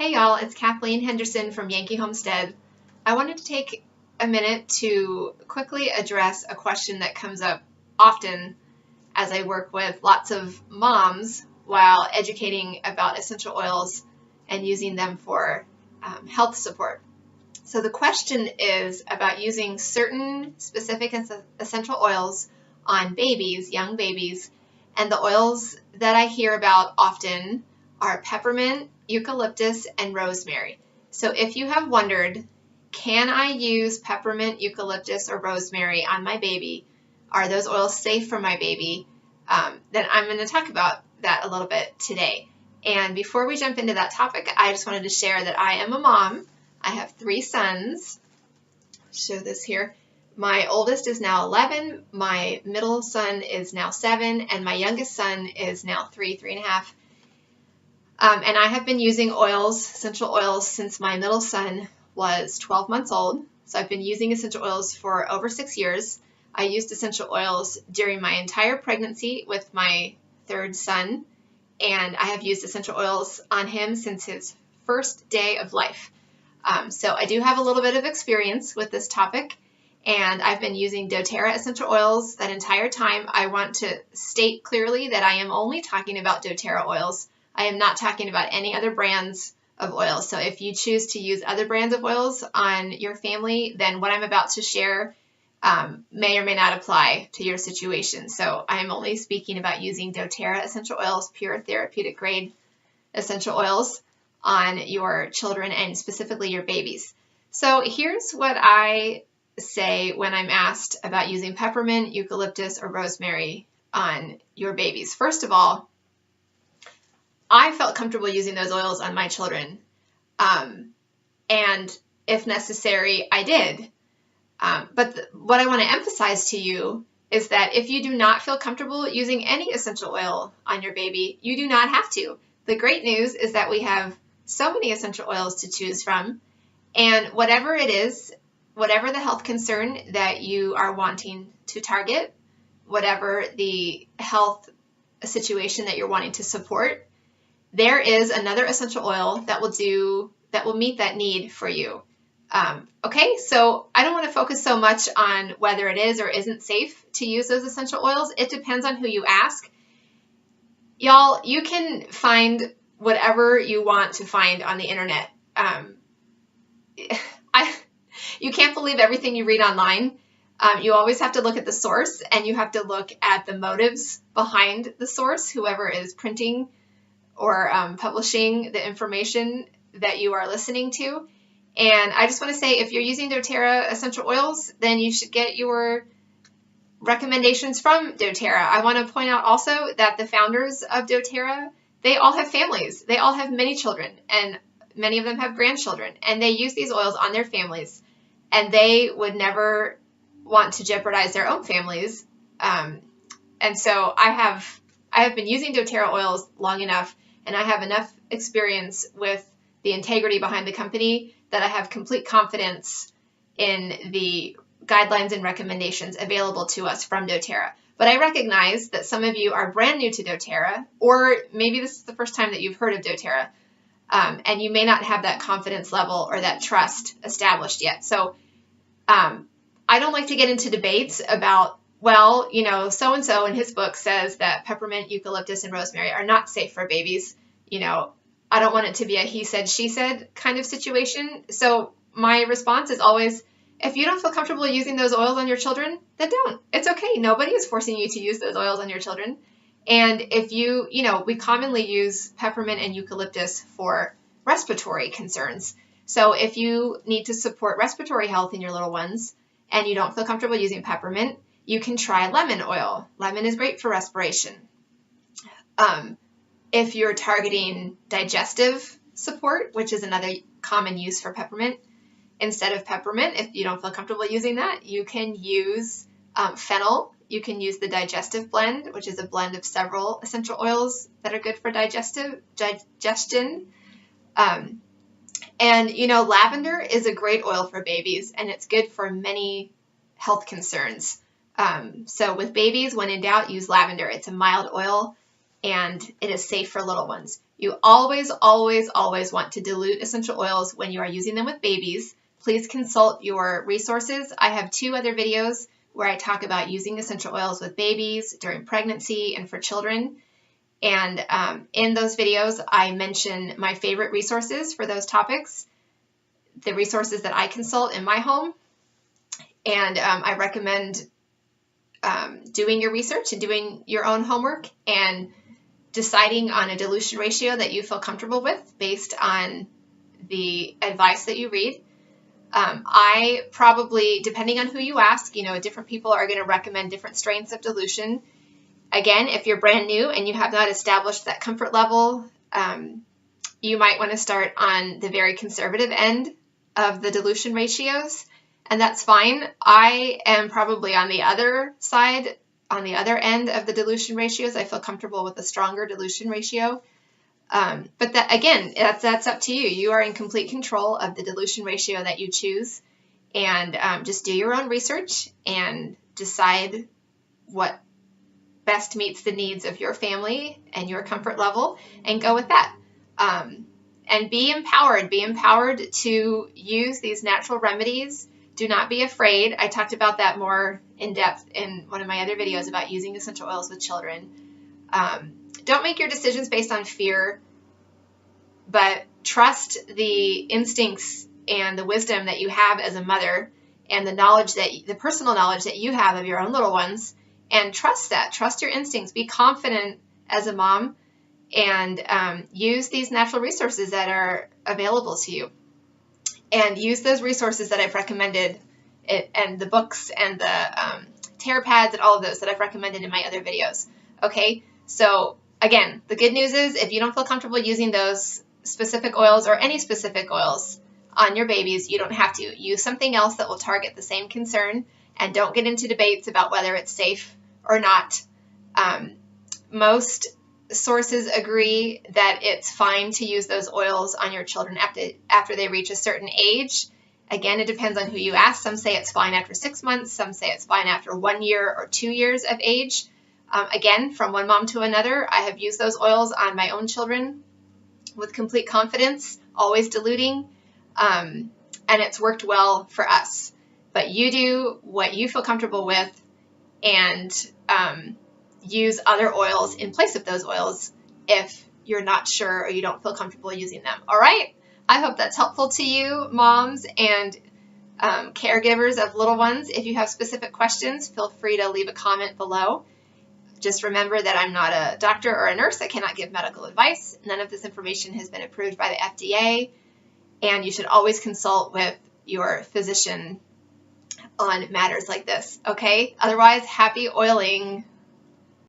Hey y'all, it's Kathleen Henderson from Yankee Homestead. I wanted to take a minute to quickly address a question that comes up often as I work with lots of moms while educating about essential oils and using them for health support. So the question is about using certain specific essential oils on babies, young babies, and the oils that I hear about often are peppermint, eucalyptus, and rosemary. So if you have wondered, can I use peppermint, eucalyptus, or rosemary on my baby? Are those oils safe for my baby? Then I'm going to talk about that a little bit today. And before we jump into that topic, I just wanted to share that I am a mom. I have 3 sons. Show this here. My oldest is now 11, my middle son is now 7, and my youngest son is now 3.5. And I have been using oils, essential oils, since my middle son was 12 months old. So I've been using essential oils for over 6 years. I used essential oils during my entire pregnancy with my 3rd son, and I have used essential oils on him since his first day of life. So I do have a little bit of experience with this topic, and I've been using doTERRA essential oils that entire time. I want to state clearly that I am only talking about doTERRA oils. I am not talking about any other brands of oils. So if you choose to use other brands of oils on your family, then what I'm about to share may or may not apply to your situation. So I'm only speaking about using doTERRA essential oils, pure therapeutic grade essential oils on your children and specifically your babies. So here's what I say when I'm asked about using peppermint, eucalyptus, or rosemary on your babies. First of all, I felt comfortable using those oils on my children, and if necessary, I did. But what I want to emphasize to you is that if you do not feel comfortable using any essential oil on your baby, you do not have to. The great news is that we have so many essential oils to choose from, and whatever it is, whatever the health concern that you are wanting to target, whatever the health situation that you're wanting to support, there is another essential oil that will meet that need for you. Okay, so I don't want to focus so much on whether it is or isn't safe to use those essential oils. It depends on who you ask. Y'all, you can find whatever you want to find on the internet. You can't believe everything you read online. You always have to look at the source, and you have to look at the motives behind the source, whoever is printing or publishing the information that you are listening to. And I just want to say, if you're using doTERRA essential oils, then you should get your recommendations from doTERRA. I want to point out also that the founders of doTERRA, they all have families. They all have many children, and many of them have grandchildren, and they use these oils on their families, and they would never want to jeopardize their own families. And so I have been using doTERRA oils long enough, and I have enough experience with the integrity behind the company that I have complete confidence in the guidelines and recommendations available to us from doTERRA. But I recognize that some of you are brand new to doTERRA, or maybe this is the first time that you've heard of doTERRA, and you may not have that confidence level or that trust established yet. So I don't like to get into debates about, well, you know, so-and-so in his book says that peppermint, eucalyptus, and rosemary are not safe for babies. You know, I don't want it to be a he said, she said kind of situation. So my response is always, if you don't feel comfortable using those oils on your children, then don't. It's okay. Nobody is forcing you to use those oils on your children. And if you know, we commonly use peppermint and eucalyptus for respiratory concerns. So if you need to support respiratory health in your little ones and you don't feel comfortable using peppermint, you can try lemon oil. Lemon is great for respiration. If you're targeting digestive support, which is another common use for peppermint, instead of peppermint, if you don't feel comfortable using that, you can use fennel. You can use the digestive blend, which is a blend of several essential oils that are good for digestion. And, you know, lavender is a great oil for babies, and it's good for many health concerns. So with babies, when in doubt, use lavender. It's a mild oil. and it is safe for little ones. You always, always, always want to dilute essential oils when you are using them with babies. Please consult your resources. I have 2 other videos where I talk about using essential oils with babies during pregnancy and for children. And in those videos, I mention my favorite resources for those topics, the resources that I consult in my home. And I recommend doing your research and doing your own homework and deciding on a dilution ratio that you feel comfortable with based on the advice that you read. I probably, depending on who you ask, different people are going to recommend different strengths of dilution. Again, if you're brand new and you have not established that comfort level, you might want to start on the very conservative end of the dilution ratios, and that's fine. I am probably on the other side, on the other end of the dilution ratios. I feel comfortable with a stronger dilution ratio. But that, again, that's up to you. You are in complete control of the dilution ratio that you choose. And just do your own research and decide what best meets the needs of your family and your comfort level, and go with that. And be empowered. Be empowered to use these natural remedies. Do not be afraid. I talked about that more in depth in one of my other videos about using essential oils with children. Don't make your decisions based on fear, but trust the instincts and the wisdom that you have as a mother, and the knowledge the personal knowledge that you have of your own little ones, and trust that. Trust your instincts. Be confident as a mom, and use these natural resources that are available to you. And use those resources that I've recommended, and the books and the tear pads and all of those that I've recommended in my other videos. Okay, so again, the good news is if you don't feel comfortable using those specific oils or any specific oils on your babies, you don't have to. Use something else that will target the same concern, and don't get into debates about whether it's safe or not. Most sources agree that it's fine to use those oils on your children after they reach a certain age. Again, it depends on who you ask. Some say it's fine after 6 months. Some say it's fine after 1 year or 2 years of age. Again, from one mom to another, I have used those oils on my own children with complete confidence, always diluting, and it's worked well for us. But you do what you feel comfortable with, and use other oils in place of those oils if you're not sure or you don't feel comfortable using them. All right? I hope that's helpful to you, moms and caregivers of little ones. If you have specific questions, feel free to leave a comment below. Just remember that I'm not a doctor or a nurse. I cannot give medical advice. None of this information has been approved by the FDA, and you should always consult with your physician on matters like this, okay? Otherwise, happy oiling.